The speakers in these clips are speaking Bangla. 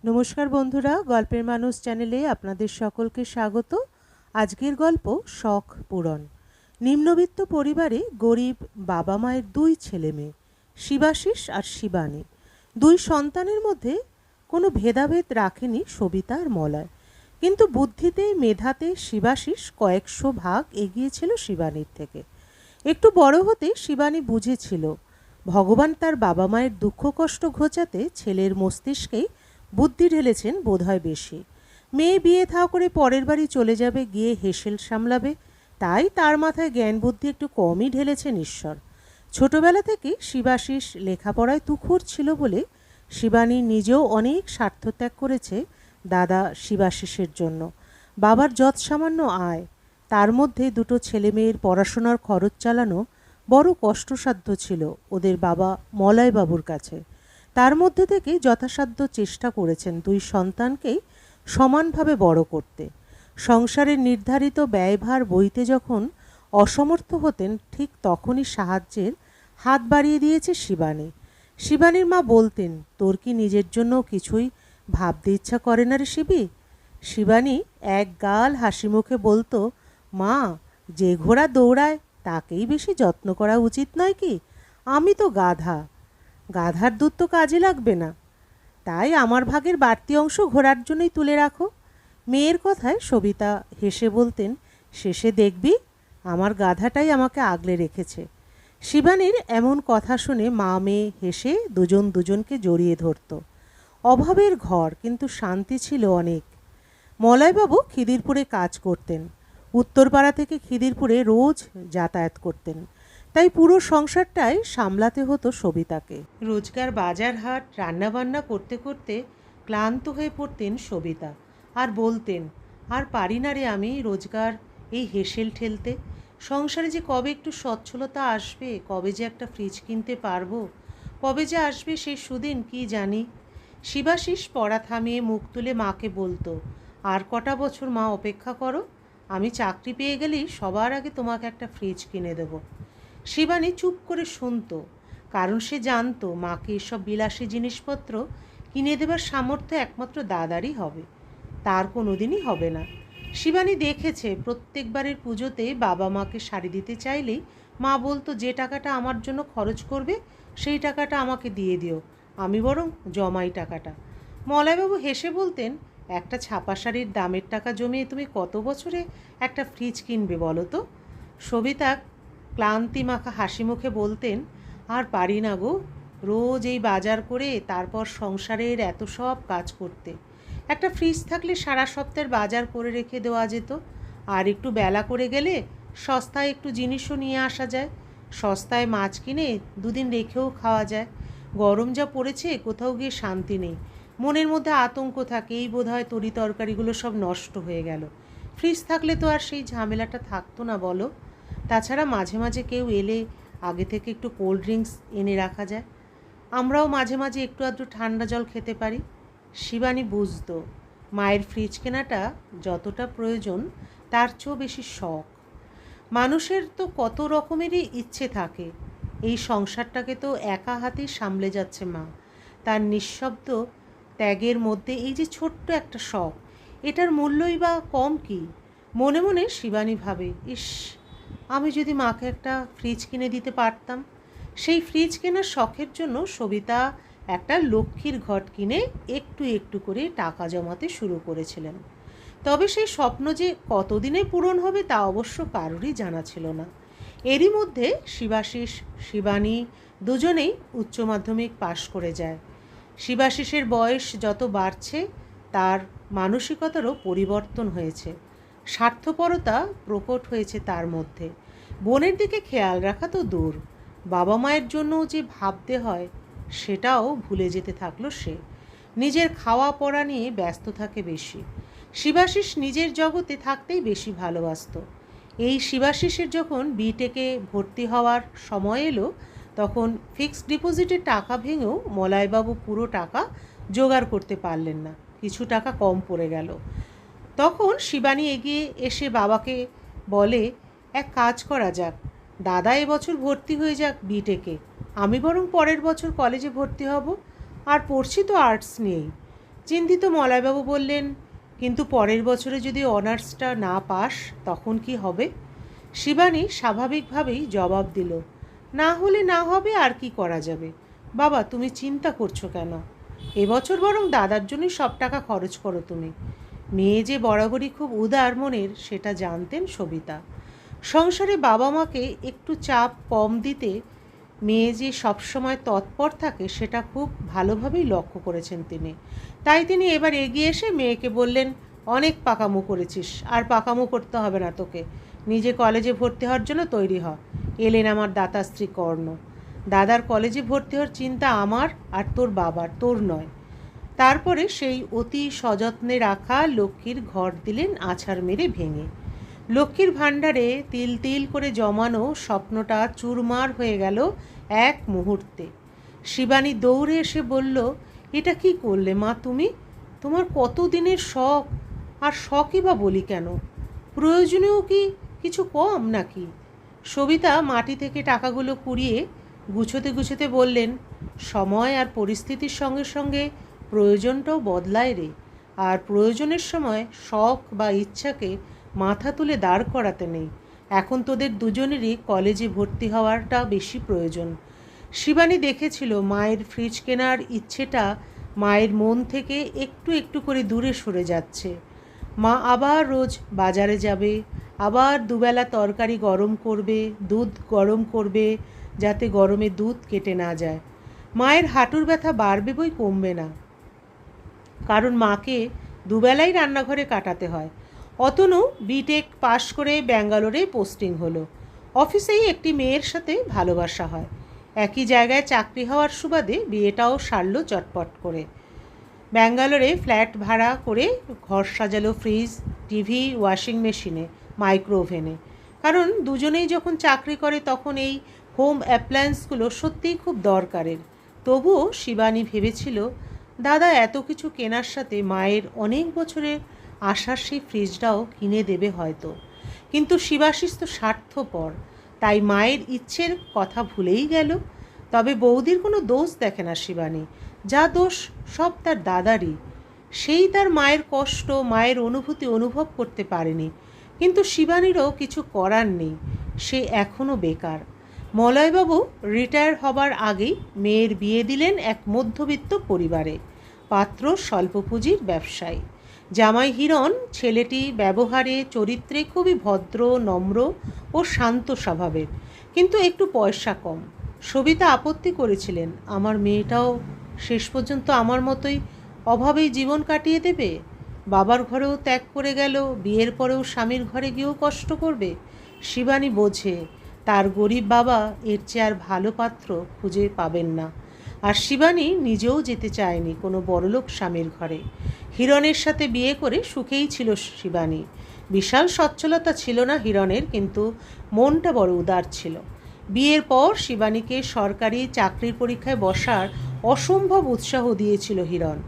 নমস্কার বন্ধুরা, গল্পের মানুষ চ্যানেলে আপনাদের সকলকে স্বাগত। আজকের গল্প শখ পূরণ। নিম্নবিত্ত পরিবারে গরিব বাবা মায়ের দুই ছেলে মেয়ে, শিবাশিস আর শিবানী। দুই সন্তানের মধ্যে কোনো ভেদাভেদ রাখেনি সবিতা আর মলয়, কিন্তু বুদ্ধিতে মেধাতে শিবাশিস কয়েকশো ভাগ এগিয়ে ছিল শিবানীর থেকে। একটু বড় হতে শিবানী বুঝেছিল ভগবান তার বাবা মায়ের দুঃখ কষ্ট ঘোচাতে ছেলের মস্তিষ্কেই বুদ্ধি ঢেলেছেন বোধহয় বেশি। মেয়ে বিয়ে থা করে পরের বাড়ি চলে যাবে, গিয়ে হেসেল সামলাবে, তাই তার মাথায় জ্ঞান বুদ্ধি একটু কমই ঢেলেছেন ঈশ্বর। ছোটবেলা থেকে শিবাশিস লেখাপড়ায় তুখোড় ছিল বলে শিবানী নিজেও অনেক স্বার্থত্যাগ করেছে দাদা শিবাশিসের জন্য। বাবার যৎসামান্য আয়, তার মধ্যে দুটো ছেলে মেয়ের পড়াশোনার খরচ চালানো বড় কষ্টসাধ্য ছিল ওদের বাবা মলয়বাবুর কাছে। তার মধ্যে থেকে যথাসাধ্য চেষ্টা করেছেন দুই সন্তানকেই সমানভাবে বড় করতে। সংসারের নির্ধারিত ব্যয়ভার বইতে যখন অসমর্থ হতেন, ঠিক তখনই সাহায্যের হাত বাড়িয়ে দিয়েছে শিবানী। শিবানীর মা বলতেন, তোর কি নিজের জন্য কিছুই ভাবতে ইচ্ছা করে না রে শিবি? শিবানী এক গাল হাসি মুখে বলতো, মা, যে ঘোড়া দৌড়ায় তাকেই বেশি যত্ন করা উচিত নয় কি? আমি তো গাধা, গাধার দুধ তো কাজে লাগবে না, তাই আমার ভাগের বাড়তি অংশ ঘোড়ার জন্যই তুলে রাখো। মেয়ের কথায় সবিতা হেসে বলতেন, শেষে দেখবি আমার গাধাটাই আমাকে আগলে রেখেছে। শিবানীর এমন কথা শুনে মা মেয়ে হেসে দুজন দুজনকে জড়িয়ে ধরত। অভাবের ঘর, কিন্তু শান্তি ছিল অনেক। মলয়বাবু খিদিরপুরে কাজ করতেন, উত্তরপাড়া থেকে খিদিরপুরে রোজ যাতায়াত করতেন, তাই পুরো সংসারটাই সামলাতে হতো সবিতাকে। রোজকার বাজার হাট রান্নাবান্না করতে করতে ক্লান্ত হয়ে পড়তেন সবিতা, আর বলতেন, আর পারি না রে আমি রোজগার এই হেসেল ঠেলতে। সংসারে যে কবে একটু সচ্ছলতা আসবে, কবে যে একটা ফ্রিজ কিনতে পারবো, কবে যে আসবে সেই সুদিন কি জানি। শিবাশিস পড়া থামিয়ে মুখ তুলে মাকে বলতো, আর কটা বছর মা অপেক্ষা করো, আমি চাকরি পেয়ে গেলেই সবার আগে তোমাকে একটা ফ্রিজ কিনে দেবো। শিবানী চুপ করে শুনত, কারণ সে জানতো মাকে এসব বিলাসী জিনিসপত্র কিনে দেবার সামর্থ্য একমাত্র দাদারই হবে, তার কোনো দিনই হবে না। শিবানী দেখেছে প্রত্যেকবারের পুজোতে বাবা মাকে শাড়ি দিতে চাইলেই মা বলতো, যে টাকাটা আমার জন্য খরচ করবে সেই টাকাটা আমাকে দিয়ে দিও, আমি বরং জমাই টাকাটা। মলয়বাবু হেসে বলতেন, একটা ছাপা শাড়ির দামের টাকা জমিয়ে তুমি কত বছরে একটা ফ্রিজ কিনবে বলো তো? সবিতা ক্লান্তি মাখা হাসি মুখে বলতেন, আর পারি না গো, রোজ এই বাজার করে তারপর সংসারের এত সব কাজ করতে। একটা ফ্রিজ থাকলে সারা সপ্তাহের বাজার করে রেখে দেওয়া যেত, আর একটু বেলা করে গেলে সস্তায় একটু জিনিসও নিয়ে আসা যায়। সস্তায় মাছ কিনে দুদিন রেখেও খাওয়া যায়। গরম যা পড়েছে, কোথাও গিয়ে শান্তি নেই, মনের মধ্যে আতঙ্ক থাকে, এই বোধহয় তরি তরকারিগুলো সব নষ্ট হয়ে গেল। ফ্রিজ থাকলে তো আর সেই ঝামেলাটা থাকতো না বলো। তাছাড়া মাঝে মাঝে কেউ এলে আগে থেকে একটু কোল্ড ড্রিঙ্কস এনে রাখা যায়, আমরাও মাঝে মাঝে একটু আধটু ঠান্ডা জল খেতে পারি। শিবানী বুঝত মায়ের ফ্রিজ কেনাটা যতটা প্রয়োজন তার চেয়েও বেশি শখ। মানুষের তো কত রকমেরই ইচ্ছে থাকে, এই সংসারটাকে তো একা হাতেই সামলে যাচ্ছে মা। তার নিঃশব্দ ত্যাগের মধ্যে এই যে ছোট্ট একটা শখ, এটার মূল্যই বা কম কি? মনে মনে শিবানী ভাবে, ইস, আমি যদি মাকে একটা ফ্রিজ কিনে দিতে পারতাম। সেই ফ্রিজ কেনার শখের জন্য সবিতা একটা লক্ষ্মীর ঘট কিনে একটু একটু করে টাকা জমাতে শুরু করেছিলেন। তবে সেই স্বপ্ন যে কতদিনে পূরণ হবে তা অবশ্য কারোরই জানা ছিল না। এরই মধ্যে শিবাশিস শিবানী দুজনেই উচ্চ মাধ্যমিক পাশ করে যায়। শিবাশিসের বয়স যত বাড়ছে তার মানসিকতারও পরিবর্তন হয়েছে, স্বার্থপরতা প্রকট হয়েছে তার মধ্যে। বোনের দিকে খেয়াল রাখা তো দূর, বাবা মায়ের জন্যও যে ভাবতে হয় সেটাও ভুলে যেতে থাকলো সে। নিজের খাওয়া পড়া নিয়ে ব্যস্ত থাকে বেশি। শিবাশিস নিজের জগতে থাকতেই বেশি ভালোবাসত। এই শিবাশিসের যখন বিটেকে ভর্তি হওয়ার সময় এলো, তখন ফিক্সড ডিপোজিটের টাকা ভেঙেও মলয়বাবু পুরো টাকা জোগাড় করতে পারলেন না, কিছু টাকা কম পড়ে গেল। তখন শিবানী এগিয়ে এসে বাবাকে বলে, এক কাজ করা যাক, দাদা এবছর ভর্তি হয়ে যাক বিটেকে, আমি বরং পরের বছর কলেজে ভর্তি হব, আর পড়ছি তো আর্টস নিয়েই। চিন্তিত মলয়বাবু বললেন, কিন্তু পরের বছরে যদি অনার্সটা না পাস তখন কি হবে? শিবানী স্বাভাবিকভাবেই জবাব দিল, না হলে না হবে, আর কি করা যাবে। বাবা, তুমি চিন্তা করছো কেন? এবছর বরং দাদার জন্যই সব টাকা খরচ করো তুমি। মেয়ে যে বরাবরই খুব উদার মনের সেটা জানতেন সবিতা। সংসারে বাবা মাকে একটু চাপ কম দিতে মেয়ে যে সবসময় তৎপর থাকে সেটা খুব ভালোভাবেই লক্ষ্য করেছেন তিনি। তাই তিনি এবার এগিয়ে এসে মেয়েকে বললেন, অনেক পাকামো করেছিস, আর পাকামো করতে হবে না তোকে। নিজে কলেজে ভর্তি হওয়ার জন্য তৈরি হ। এলেন আমার দাতাশ্রী কর্ণ। দাদার কলেজে ভর্তি হওয়ার চিন্তা আমার আর তোর বাবার, তোর নয়। তারপরে সেই অতি সযত্নে রাখা লক্ষ্মীর ঘর দিলেন আছাড় মেরে ভেঙে। লক্ষ্মীর ভাণ্ডারে তিল তিল করে জমানো স্বপ্নটা চুরমার হয়ে গেল এক মুহূর্তে। শিবানী দৌড়ে এসে বলল, এটা কি করলে মা তুমি? তোমার কত দিনের শখ, আর শখই বা বলি কেন, প্রয়োজনেও কি কিছু কম নাকি? সবিতা মাটি থেকে টাকাগুলো কুড়িয়ে গুছোতে গুছোতে বললেন, সময় আর পরিস্থিতির সঙ্গে সঙ্গে প্রয়োজনটাও বদলায় রে। আর প্রয়োজনের সময় শখ বা ইচ্ছাকে মাথা তুলে দাঁড় করাতে নেই। এখন তোদের দুজনেরই কলেজে ভর্তি হওয়াটা বেশি প্রয়োজন। শিবানী দেখেছিল মায়ের ফ্রিজ কেনার ইচ্ছেটা মায়ের মন থেকে একটু একটু করে দূরে সরে যাচ্ছে। মা আবার রোজ বাজারে যাবে, আবার দুবেলা তরকারি গরম করবে, দুধ গরম করবে, যাতে গরমে দুধ কেটে না যায়। মায়ের হাঁটুর ব্যথা বাড়বে বই কমবে না, কারণ মাকে দুবেলাই রান্নাঘরে কাটাতে হয়। অতনু বিটেক পাশ করে ব্যাঙ্গালোরে পোস্টিং হলো। অফিসেই একটি মেয়ের সাথে ভালোবাসা হয়। একই জায়গায় চাকরি হওয়ার সুবাদে বিয়েটাও সারল চটপট করে। ব্যাঙ্গালোরে ফ্ল্যাট ভাড়া করে ঘর সাজালো ফ্রিজ, টিভি, ওয়াশিং মেশিনে, মাইক্রো ওভেনে। কারণ দুজনেই যখন চাকরি করে তখন এই হোম অ্যাপ্লায়েন্সগুলো সত্যিই খুব দরকারের। তবুও শিবানী ভেবেছিল, দাদা এত কিছু কেনার সাথে মায়ের অনেক বছরের আশার সেই ফ্রিজটাও কিনে দেবে হয়তো। কিন্তু শিবাশিস তো স্বার্থপর, তাই মায়ের ইচ্ছের কথা ভুলেই গেল। তবে বৌদির কোনো দোষ দেখে না শিবানী, যা দোষ সব তার দাদারই। সেই তার মায়ের কষ্ট, মায়ের অনুভূতি অনুভব করতে পারেনি। কিন্তু শিবানীরও কিছু করার নেই, সে এখনও বেকার। মলয়বাবু রিটায়ার হবার আগেই মেয়ের বিয়ে দিলেন এক মধ্যবিত্ত পরিবারে। পাত্র স্বল্প পুঁজির ব্যবসায়ী। জামাই হিরণ ছেলেটি ব্যবহারে চরিত্রে খুবই ভদ্র, নম্র ও শান্ত স্বভাবের, কিন্তু একটু পয়সা কম। সবিতা আপত্তি করেছিলেন, আমার মেয়েটাও শেষ পর্যন্ত আমার মতোই অভাবেই জীবন কাটিয়ে দেবে, বাবার ঘরেও ত্যাগ করে গেল, বিয়ের পরেও স্বামীর ঘরে গিয়েও কষ্ট করবে। শিবানী বোঝে তার গরিব বাবা এর চেয়ে আর ভালো পাত্র খুঁজে পাবেন না। আর শিবানী নিজেও যেতে চায়নি কোনো বড়লোক স্বামীর ঘরে। হিরণের সাথে বিয়ে করে সুখেই ছিল শিবানী। বিশাল সচ্ছলতা ছিল না হিরণের, কিন্তু মনটা বড় উদার ছিল। বিয়ের পর শিবানীকে সরকারি চাকরির পরীক্ষায় বসার অসম্ভব উৎসাহ দিয়েছিল হিরণ।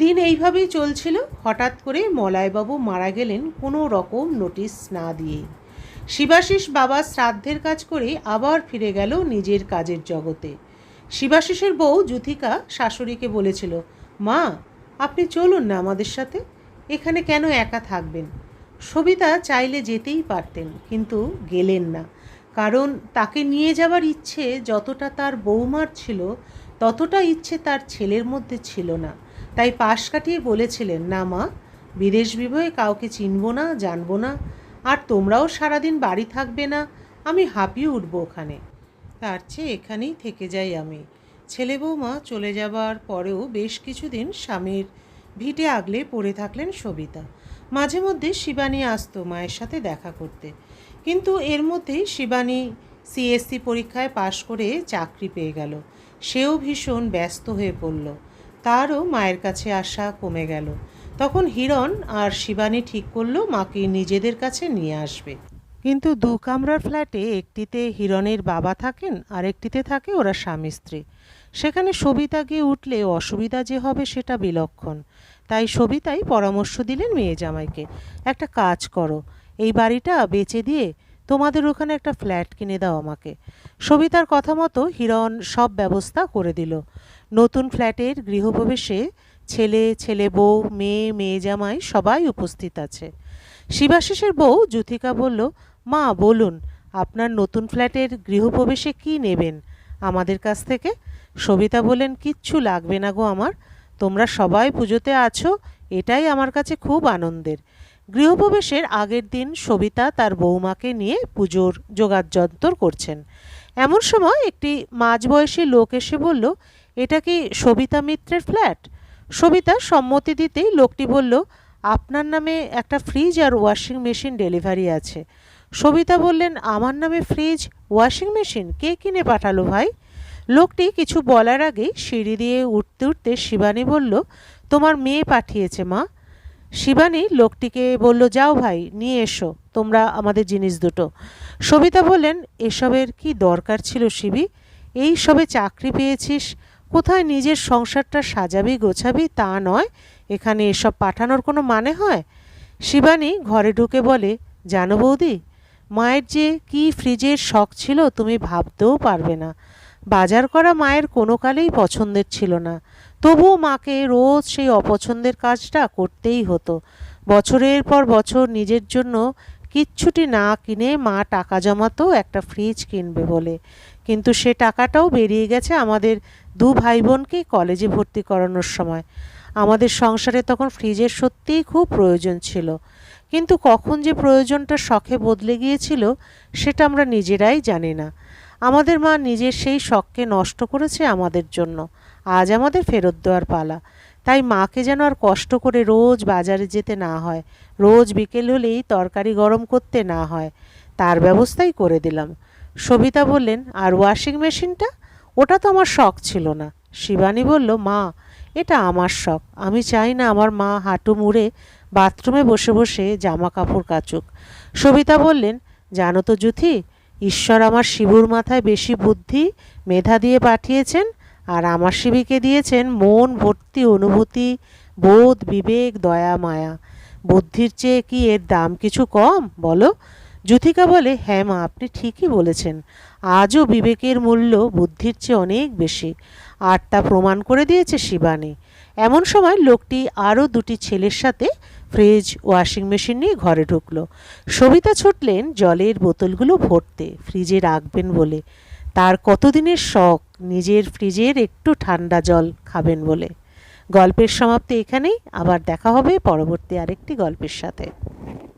দিন এইভাবেই চলছিল। হঠাৎ করে মলয়বাবু মারা গেলেন কোনো রকম নোটিশ না দিয়েই। শিবাশিস বাবা শ্রাদ্ধের কাজ করে আবার ফিরে গেল নিজের কাজের জগতে। শিবাশিসের বউ যুথিকা শাশুড়িকে বলেছিল, মা আপনি চলুন না আমাদের সাথে, এখানে কেন একা থাকবেন? সবিতা চাইলে যেতেই পারতেন, কিন্তু গেলেন না। কারণ তাকে নিয়ে যাবার ইচ্ছে যতটা তার বৌমার ছিল, ততটা ইচ্ছে তার ছেলের মধ্যে ছিল না। তাই পাশ কাটিয়ে বলেছিলেন, না মা, বিদেশ বিভয়ে কাউকে চিনব না, জানবো না, আর তোমরাও সারাদিন বাড়ি থাকবে না, আমি হাঁপিয়ে উঠব ওখানে। তার চেয়ে এখানেই থেকে যাই আমি। ছেলে বৌমা চলে যাবার পরেও বেশ কিছুদিন স্বামীর ভিটে আগলে পড়ে থাকলেন সবিতা। মাঝে মধ্যে শিবানী আসতো মায়ের সাথে দেখা করতে, কিন্তু এর মধ্যেই শিবানী সিএসসি পরীক্ষায় পাশ করে চাকরি পেয়ে গেল। সেও ভীষণ ব্যস্ত হয়ে পড়ল, তারও মায়ের কাছে আসা কমে গেল। তখন হিরণ আর শিবানী ঠিক করলো মাকে নিজেদের কাছে নিয়ে আসবে। কিন্তু দু কামরার ফ্ল্যাটে একটিতে হিরণের বাবা থাকেন, আর একটিতে থাকে ওরা স্বামী স্ত্রী। সেখানে সবিতা গিয়ে উঠলে অসুবিধা যে হবে সেটা বিলক্ষণ। তাই সবিতাই পরামর্শ দিলেন মেয়ে জামাইকে, একটা কাজ করো, এই বাড়িটা বেচে দিয়ে তোমাদের ওখানে একটা ফ্ল্যাট কিনে দাও আমাকে। সবিতার কথা মতো হিরণ সব ব্যবস্থা করে দিল। নতুন ফ্ল্যাটের গৃহপ্রবেশে ছেলে, ছেলে বউ, মেয়ে, মেয়ে জামাই সবাই উপস্থিত আছে। শিবাশিসের বউ যুথিকা বলল, মা বলুন, আপনার নতুন ফ্ল্যাটের গৃহপ্রবেশে কি নেবেন আমাদের কাছ থেকে? সবিতা বললেন, কিচ্ছু লাগবে না গো আমার, তোমরা সবাই পুজোতে আছো, এটাই আমার কাছে খুব আনন্দের। গৃহপ্রবেশের আগের দিন সবিতা তার বৌমাকে নিয়ে পুজোর যোগাড়যন্ত্র করছেন। এমন সময় একটি মাঝবয়সী লোক এসে বলল, এটা কি সবিতা মিত্রের ফ্ল্যাট? সবিতা সম্মতি দিতেই লোকটি বলল, আপনার নামে একটা ফ্রিজ আর ওয়াশিং মেশিন ডেলিভারি আছে। সবিতা বললেন, আমার নামে ফ্রিজ, ওয়াশিং মেশিন কে কিনে পাঠালো ভাই? লোকটি কিছু বলার আগেই সিঁড়ি দিয়ে উঠতে উঠতে শিবানী বলল, তোমার মেয়ে পাঠিয়েছে মা। শিবানী লোকটিকে বলল, যাও ভাই, নিয়ে এসো তোমরা আমাদের জিনিস দুটো। সবিতা বললেন, এসবের কি দরকার ছিল শিবি? এই সবে চাকরি পেয়েছিস, কোথায় নিজের সংসারটা সাজাবি গোছাবি তা নয়, এখানে এসব পাঠানোর কোনো মানে হয়? শিবানী ঘরে ঢুকে বলে, জানো বৌদি, মায়ের যে কি ফ্রিজের শখ ছিল তুমি ভাবতেও পারবে না। বাজার করা মায়ের কোনো কালেই পছন্দের ছিল না, তবুও মাকে রোজ সেই অপছন্দের কাজটা করতেই হতো। বছরের পর বছর নিজের জন্য কিচ্ছুটি না কিনে মা টাকা জমাতো একটা ফ্রিজ কিনবে বলে, কিন্তু সে টাকাটাও বেরিয়ে গেছে আমাদের দু ভাই বোনকে কলেজে ভর্তি করানোর সময়। আমাদের সংসারে তখন ফ্রিজের সত্যিই খুব প্রয়োজন ছিল, কিন্তু কখন যে প্রয়োজনটা শখে বদলে গিয়েছিল সেটা আমরা নিজেরাই জানি না। আমাদের মা নিজের সেই শখকে নষ্ট করেছে আমাদের জন্য, আজ আমাদের ফেরত দেওয়ার পালা। তাই মাকে যেন আর কষ্ট করে রোজ বাজারে যেতে না হয়, রোজ বিকেল হলেই তরকারি গরম করতে না হয়, তার ব্যবস্থাই করে দিলাম। সবিতা বললেন, আর ওয়াশিং মেশিনটা? ওটা তো আমার শখ ছিল না। শিবানী বলল, মা এটা আমার শখ, আমি চাই না আমার মা হাঁটু মুড়ে বাথরুমে বসে বসে জামা কাপড় কাচুক। সবিতা বললেন, জানো তো যুথি, ঈশ্বর আমার শিবুর মাথায় বেশি বুদ্ধি মেধা দিয়ে পাঠিয়েছেন, আর আমার শিবিকে দিয়েছেন মন ভর্তি অনুভূতি, বোধ, বিবেক, দয়া, মায়া। বুদ্ধির চেয়ে কি এর দাম কিছু কম বলো? যুথিকা বলে, হ্যাঁ মা, আপনি ঠিকই বলেছেন, আজও বিবেকের মূল্য বুদ্ধির চেয়ে অনেক বেশি, আর তা প্রমাণ করে দিয়েছে শিবানী। এমন সময় লোকটি আরও দুটি ছেলের সাথে ফ্রিজ ওয়াশিং মেশিন নিয়ে ঘরে ঢুকলো। সবিতা ছুটলেন জলের বোতলগুলো ভরতে, ফ্রিজে রাখবেন বলে। তার কতদিনের শখ নিজের ফ্রিজের একটু ঠান্ডা জল খাবেন বলে। গল্পের সমাপ্তি এখানেই, আবার দেখা হবে পরবর্তী আরেকটি গল্পের সাথে।